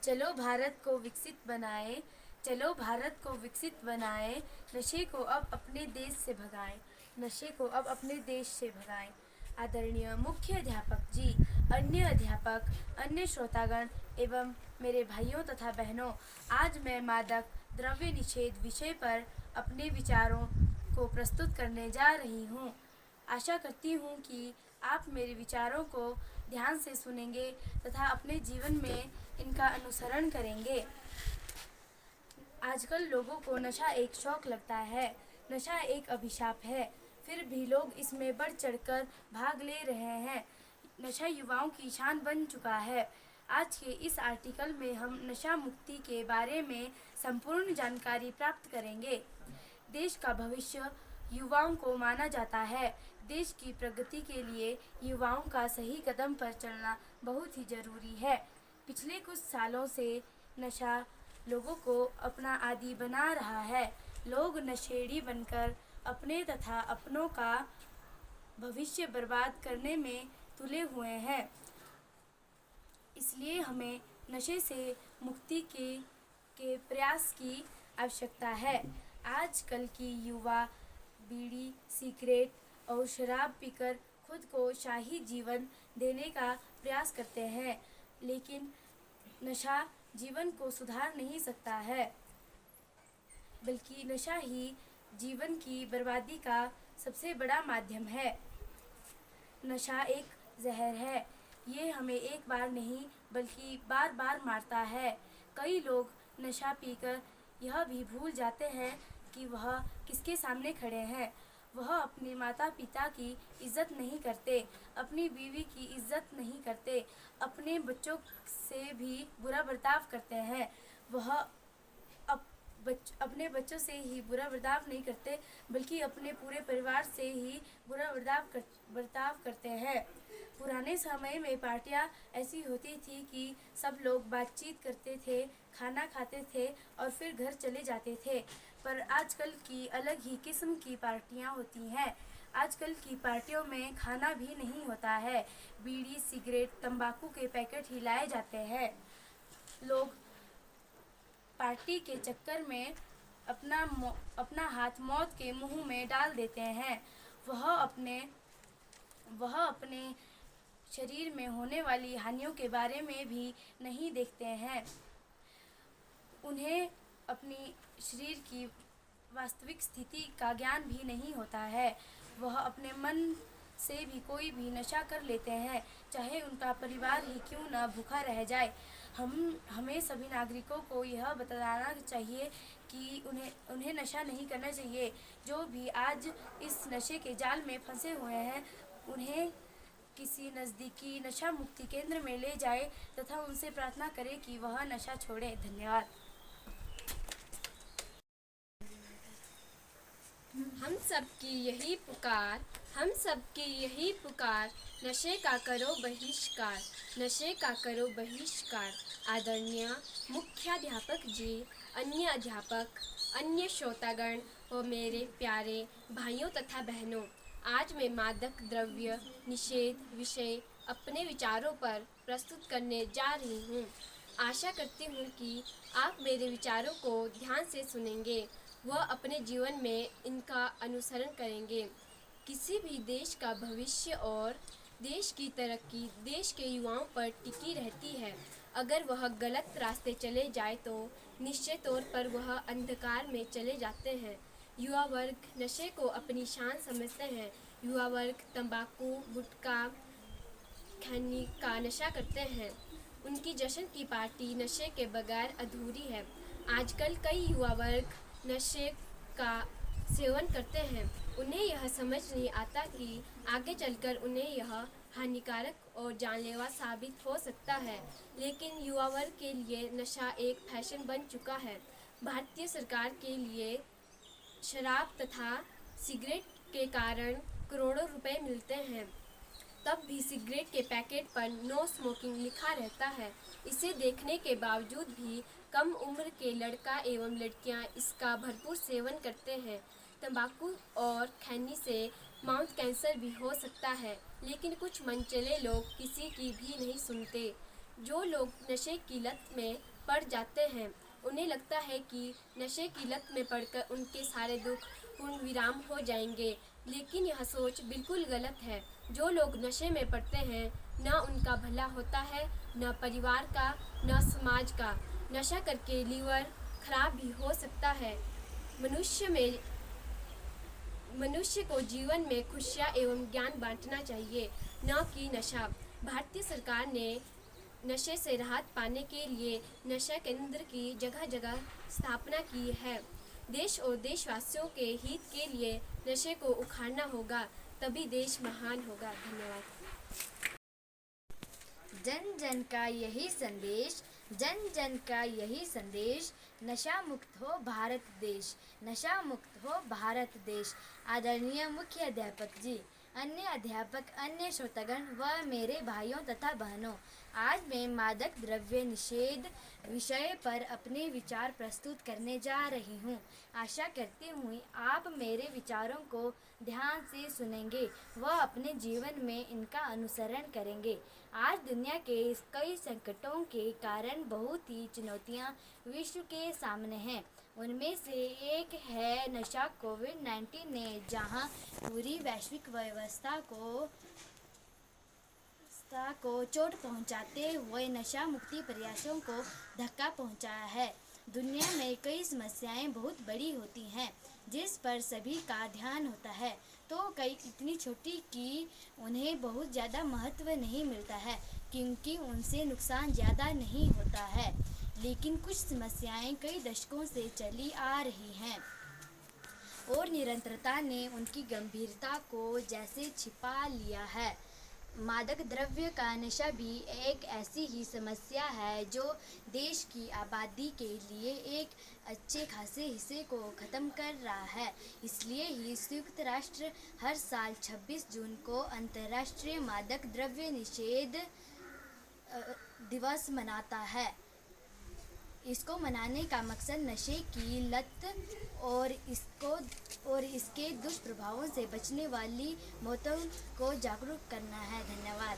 चलो भारत को विकसित बनाए, चलो भारत को विकसित बनाए, नशे को अब अपने देश से भगाएं, नशे को अब अपने देश से भगाएं। आदरणीय मुख्य अध्यापक जी, अन्य अध्यापक, अन्य श्रोतागण एवं मेरे भाइयों तथा बहनों, आज मैं मादक द्रव्य निषेध विषय पर अपने विचारों को प्रस्तुत करने जा रही हूँ। आशा करती हूँ कि आप मेरे विचारों को ध्यान से सुनेंगे तथा अपने जीवन में इनका अनुसरण करेंगे। आजकल लोगों को नशा एक शौक लगता है, नशा एक अभिशाप है, फिर भी लोग इसमें बढ़ चढ़कर भाग ले रहे हैं। नशा युवाओं की शान बन चुका है। आज के इस आर्टिकल में हम नशा मुक्ति के बारे में संपूर्ण जानकारी प्राप्त करेंगे। देश का भविष्य युवाओं को माना जाता है। देश की प्रगति के लिए युवाओं का सही कदम पर चलना बहुत ही जरूरी है। पिछले कुछ सालों से नशा लोगों को अपना आदी बना रहा है। लोग नशेड़ी बनकर अपने तथा अपनों का भविष्य बर्बाद करने में तुले हुए हैं। इसलिए हमें नशे से मुक्ति के प्रयास की आवश्यकता है। आजकल की युवा बीड़ी, सिगरेट और शराब पीकर खुद को शाही जीवन देने का प्रयास करते हैं, लेकिन नशा जीवन को सुधार नहीं सकता है, बल्कि नशा ही जीवन की बर्बादी का सबसे बड़ा माध्यम है। नशा एक जहर है। ये हमें एक बार नहीं बल्कि बार बार मारता है। कई लोग नशा पीकर यह भी भूल जाते हैं कि वह किसके सामने खड़े हैं। वह अपने माता पिता की इज्जत नहीं करते, अपनी बीवी की इज्जत नहीं करते, अपने बच्चों से भी बुरा बर्ताव करते हैं। वह अपने बच्चों से ही बुरा बर्ताव नहीं करते, बल्कि अपने पूरे परिवार से ही बुरा बर्ताव करते हैं। पुराने समय में पार्टियां ऐसी होती थी कि सब लोग बातचीत करते थे, खाना खाते थे और फिर घर चले जाते थे। पर आजकल की अलग ही किस्म की पार्टियां होती हैं। आजकल की पार्टियों में खाना भी नहीं होता है। बीड़ी, सिगरेट, तंबाकू के पैकेट ही लाए जाते हैं। लोग पार्टी के चक्कर में अपना हाथ मौत के मुंह में डाल देते हैं। वह अपने शरीर में होने वाली हानियों के बारे में भी नहीं देखते हैं। उन्हें अपनी शरीर की वास्तविक स्थिति का ज्ञान भी नहीं होता है। वह अपने मन से भी कोई भी नशा कर लेते हैं, चाहे उनका परिवार ही क्यों न भूखा रह जाए। हमें सभी नागरिकों को यह बताना चाहिए कि उन्हें नशा नहीं करना चाहिए। जो भी आज इस नशे के जाल में फंसे हुए हैं, उन्हें किसी नज़दीकी नशा मुक्ति केंद्र में ले जाए तथा उनसे प्रार्थना करें कि वह नशा छोड़े। धन्यवाद। हम सबकी यही पुकार, हम सबकी यही पुकार, नशे का करो बहिष्कार, नशे का करो बहिष्कार। आदरणीय मुख्याध्यापक जी, अन्य अध्यापक, अन्य श्रोतागण व मेरे प्यारे भाइयों तथा बहनों, आज मैं मादक द्रव्य निषेध विषय अपने विचारों पर प्रस्तुत करने जा रही हूँ। आशा करती हूँ कि आप मेरे विचारों को ध्यान से सुनेंगे व अपने जीवन में इनका अनुसरण करेंगे। किसी भी देश का भविष्य और देश की तरक्की देश के युवाओं पर टिकी रहती है। अगर वह गलत रास्ते चले जाए तो निश्चित तौर पर वह अंधकार में चले जाते हैं। युवा वर्ग नशे को अपनी शान समझते हैं। युवा वर्ग तंबाकू, गुटखा, खैनी का नशा करते हैं। उनकी जश्न की पार्टी नशे के बगैर अधूरी है। आजकल कई युवा वर्ग नशे का सेवन करते हैं। उन्हें यह समझ नहीं आता कि आगे चलकर उन्हें यह हानिकारक और जानलेवा साबित हो सकता है। लेकिन युवा वर्ग के लिए नशा एक फैशन बन चुका है। भारतीय सरकार के लिए शराब तथा सिगरेट के कारण करोड़ों रुपए मिलते हैं, तब भी सिगरेट के पैकेट पर नो स्मोकिंग लिखा रहता है। इसे देखने के बावजूद भी कम उम्र के लड़का एवं लड़कियां इसका भरपूर सेवन करते हैं। तंबाकू और खैनी से माउथ कैंसर भी हो सकता है, लेकिन कुछ मनचले लोग किसी की भी नहीं सुनते। जो लोग नशे की लत में पड़ जाते हैं। उन्हें लगता है कि नशे की लत में पड़कर उनके सारे दुख पूर्ण विराम हो जाएंगे, लेकिन यह सोच बिल्कुल गलत है। जो लोग नशे में पड़ते हैं, न उनका भला होता है, न परिवार का, न समाज का। नशा करके लीवर खराब भी हो सकता है। मनुष्य को जीवन में खुशियाँ एवं ज्ञान बांटना चाहिए, न कि नशा। भारतीय सरकार ने नशे से राहत पाने के लिए नशा केंद्र की जगह जगह स्थापना की है। देश और देशवासियों के हित के लिए नशे को उखाड़ना होगा, तभी देश महान होगा। धन्यवाद। जन जन का यही संदेश, जन जन का यही संदेश, नशा मुक्त हो भारत देश, नशा मुक्त हो भारत देश। आदरणीय मुख्य अध्यापक जी, अन्य अध्यापक, अन्य श्रोतागण व मेरे भाइयों तथा बहनों, आज मैं मादक द्रव्य निषेध विषय पर अपने विचार प्रस्तुत करने जा रही हूँ। आशा करती हूँ आप मेरे विचारों को ध्यान से सुनेंगे व अपने जीवन में इनका अनुसरण करेंगे। आज दुनिया के कई संकटों के कारण बहुत ही चुनौतियाँ विश्व के सामने हैं। उनमें से एक है नशा। कोविड-19 ने जहां पूरी वैश्विक व्यवस्था को चोट पहुंचाते हुए नशा मुक्ति प्रयासों को धक्का पहुंचाया है। दुनिया में कई समस्याएं बहुत बड़ी होती हैं जिस पर सभी का ध्यान होता है, तो कई इतनी छोटी कि उन्हें बहुत ज़्यादा महत्व नहीं मिलता है, क्योंकि उनसे नुकसान ज़्यादा नहीं होता है। लेकिन कुछ समस्याएं कई दशकों से चली आ रही हैं और निरंतरता ने उनकी गंभीरता को जैसे छिपा लिया है। मादक द्रव्य का नशा भी एक ऐसी ही समस्या है जो देश की आबादी के लिए एक अच्छे खासे हिस्से को ख़त्म कर रहा है। इसलिए ही संयुक्त राष्ट्र हर साल 26 जून को अंतर्राष्ट्रीय मादक द्रव्य निषेध दिवस मनाता है। इसको मनाने का मकसद नशे की लत और इसके दुष्प्रभावों से बचने वाली मौतों को जागरूक करना है। धन्यवाद।